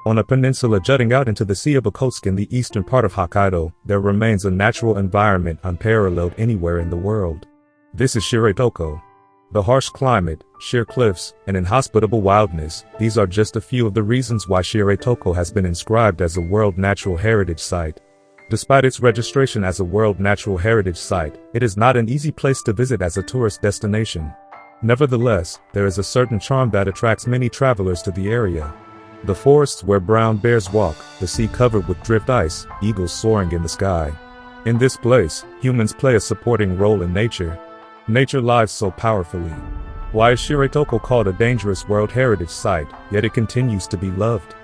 On a peninsula jutting out into the Sea of Okhotsk in the eastern part of Hokkaido, there remains a natural environment unparalleled anywhere in the world. This is Shiretoko. The harsh climate, sheer cliffs, and inhospitable wildness, these are just a few of the reasons why Shiretoko has been inscribed as a World Natural Heritage Site. Despite its registration as a World Natural Heritage Site, it is not an easy place to visit as a tourist destination. Nevertheless, there is a certain charm that attracts many travelers to the area. The forests where brown bears walk, the sea covered with drift ice, eagles soaring in the sky. In this place, humans play a supporting role in nature. Nature lives so powerfully. Why is Shiretoko called a dangerous World Heritage Site, yet it continues to be loved?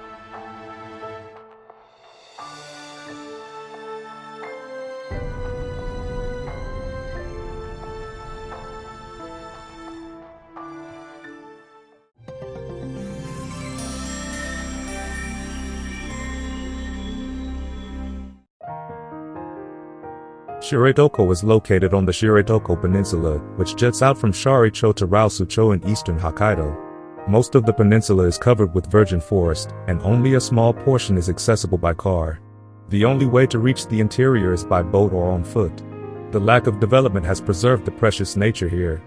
Shiretoko is located on the Shiretoko Peninsula, which juts out from Sharicho to Raosucho in eastern Hokkaido. Most of the peninsula is covered with virgin forest, and only a small portion is accessible by car. The only way to reach the interior is by boat or on foot. The lack of development has preserved the precious nature here.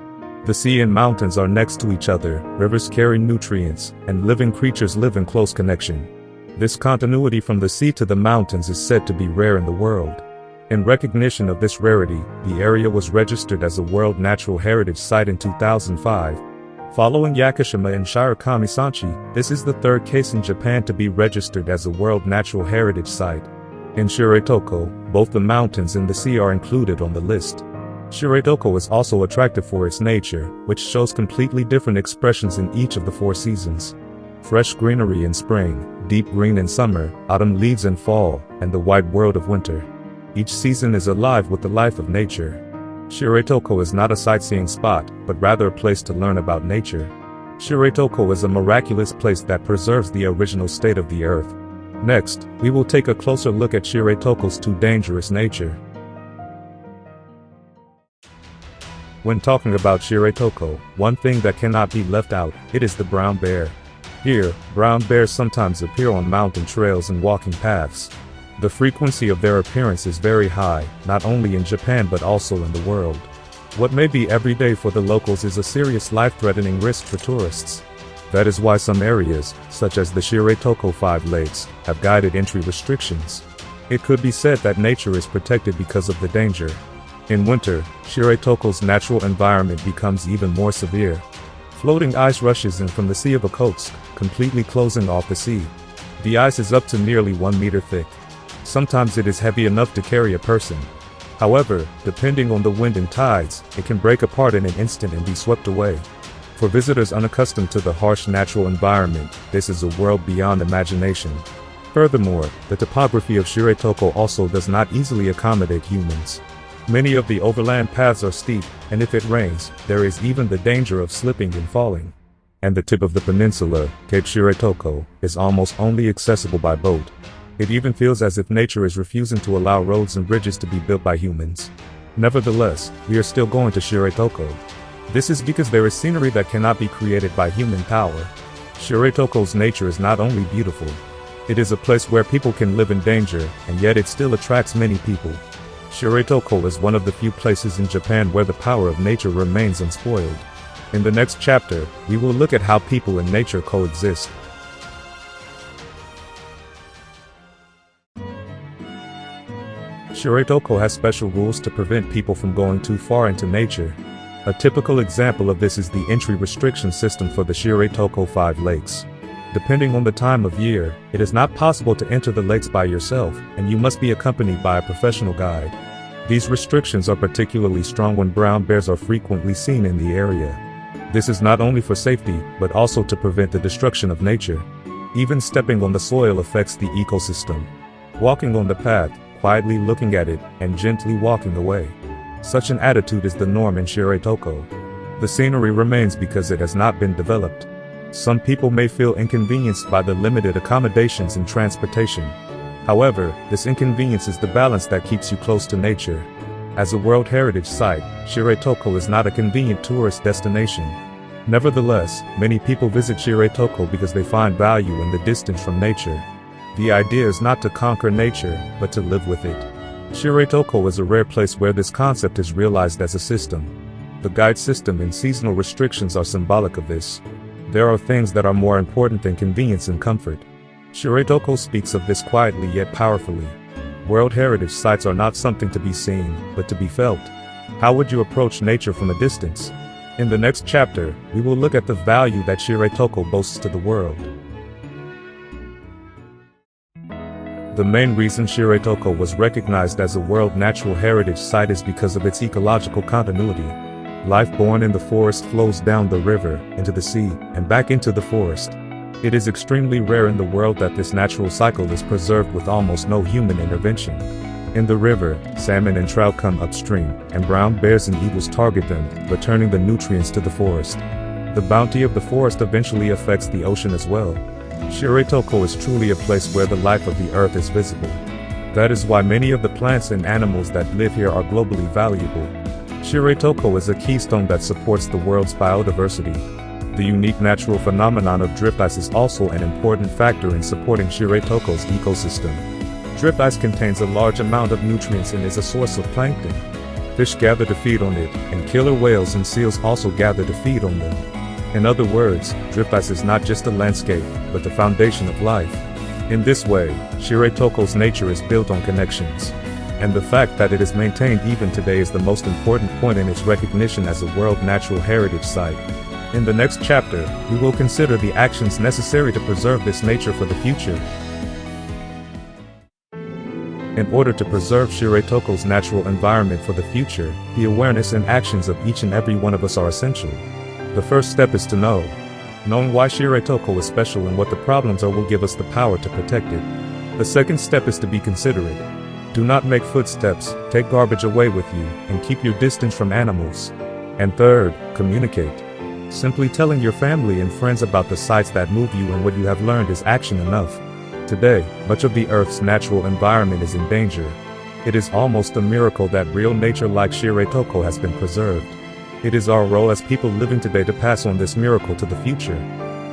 The sea and mountains are next to each other, rivers carry nutrients, and living creatures live in close connection. This continuity from the sea to the mountains is said to be rare in the world. In recognition of this rarity, the area was registered as a World Natural Heritage Site in 2005. Following Yakushima and Shirakami-sanchi, this is the third case in Japan to be registered as a World Natural Heritage Site. In Shiretoko, both the mountains and the sea are included on the list. Shiretoko is also attractive for its nature, which shows completely different expressions in each of the 4 seasons. Fresh greenery in spring, deep green in summer, autumn leaves in fall, and the white world of winter. Each season is alive with the life of nature. Shiretoko is not a sightseeing spot, but rather a place to learn about nature. Shiretoko is a miraculous place that preserves the original state of the earth. Next, we will take a closer look at Shiretoko's too dangerous nature. When talking about Shiretoko, one thing that cannot be left out, it is the brown bear. Here, brown bears sometimes appear on mountain trails and walking paths. The frequency of their appearance is very high, not only in Japan but also in the world. What may be everyday for the locals is a serious life-threatening risk for tourists. That is why some areas, such as the Shiretoko 5 lakes, have guided entry restrictions. It could be said that nature is protected because of the danger. In winter, Shiretoko's natural environment becomes even more severe. Floating ice rushes in from the Sea of Okhotsk, completely closing off the sea. The ice is up to nearly 1 meter thick. Sometimes it is heavy enough to carry a person. However, depending on the wind and tides, it can break apart in an instant and be swept away. For visitors unaccustomed to the harsh natural environment, this is a world beyond imagination. Furthermore, the topography of Shiretoko also does not easily accommodate humans. Many of the overland paths are steep, and if it rains, there is even the danger of slipping and falling. And the tip of the peninsula, Cape Shiretoko, is almost only accessible by boat. It even feels as if nature is refusing to allow roads and bridges to be built by humans. Nevertheless, we are still going to Shiretoko. This is because there is scenery that cannot be created by human power. Shiretoko's nature is not only beautiful. It is a place where people can live in danger, and yet it still attracts many people. Shiretoko is one of the few places in Japan where the power of nature remains unspoiled. In the next chapter, we will look at how people and nature coexist. Shiretoko has special rules to prevent people from going too far into nature. A typical example of this is the entry restriction system for the Shiretoko 5 lakes. Depending on the time of year, it is not possible to enter the lakes by yourself, and you must be accompanied by a professional guide. These restrictions are particularly strong when brown bears are frequently seen in the area. This is not only for safety, but also to prevent the destruction of nature. Even stepping on the soil affects the ecosystem. Walking on the path, quietly looking at it, and gently walking away. Such an attitude is the norm in Shiretoko. The scenery remains because it has not been developed. Some people may feel inconvenienced by the limited accommodations and transportation. However, this inconvenience is the balance that keeps you close to nature. As a World Heritage Site, Shiretoko is not a convenient tourist destination. Nevertheless, many people visit Shiretoko because they find value in the distance from nature. The idea is not to conquer nature, but to live with it. Shiretoko is a rare place where this concept is realized as a system. The guide system and seasonal restrictions are symbolic of this. There are things that are more important than convenience and comfort. Shiretoko speaks of this quietly yet powerfully. World Heritage Sites are not something to be seen, but to be felt. How would you approach nature from a distance? In the next chapter, we will look at the value that Shiretoko boasts to the world. The main reason Shiretoko was recognized as a World Natural Heritage Site is because of its ecological continuity. Life born in the forest flows down the river, into the sea, and back into the forest. It is extremely rare in the world that this natural cycle is preserved with almost no human intervention. In the river, salmon and trout come upstream, and brown bears and eagles target them, returning the nutrients to the forest. The bounty of the forest eventually affects the ocean as well. Shiretoko is truly a place where the life of the earth is visible. That is why many of the plants and animals that live here are globally valuable. Shiretoko is a keystone that supports the world's biodiversity. The unique natural phenomenon of drift ice is also an important factor in supporting Shiretoko's ecosystem. Drift ice contains a large amount of nutrients and is a source of plankton. Fish gather to feed on it, and killer whales and seals also gather to feed on them. In other words, drift ice is not just a landscape, but the foundation of life. In this way, Shiretoko's nature is built on connections. And the fact that it is maintained even today is the most important point in its recognition as a World Natural Heritage Site. In the next chapter, we will consider the actions necessary to preserve this nature for the future. In order to preserve Shiretoko's natural environment for the future, the awareness and actions of each and every one of us are essential. The first step is to know. Knowing why Shiretoko is special and what the problems are will give us the power to protect it. The second step is to be considerate. Do not make footsteps, take garbage away with you, and keep your distance from animals. And third, communicate. Simply telling your family and friends about the sites that move you and what you have learned is action enough. Today, much of the Earth's natural environment is in danger. It is almost a miracle that real nature like Shiretoko has been preserved. It is our role as people living today to pass on this miracle to the future.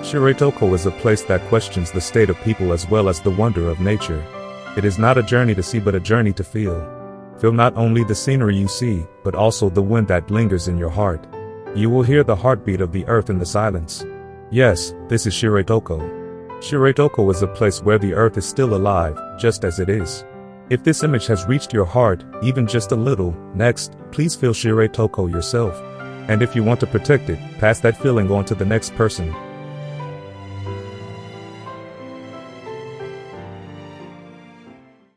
Shiretoko is a place that questions the state of people as well as the wonder of nature. It is not a journey to see but a journey to feel. Feel not only the scenery you see, but also the wind that lingers in your heart. You will hear the heartbeat of the earth in the silence. Yes, this is Shiretoko. Shiretoko is a place where the earth is still alive, just as it is. If this image has reached your heart, even just a little, next, please feel Shiretoko yourself. And if you want to protect it, pass that feeling on to the next person.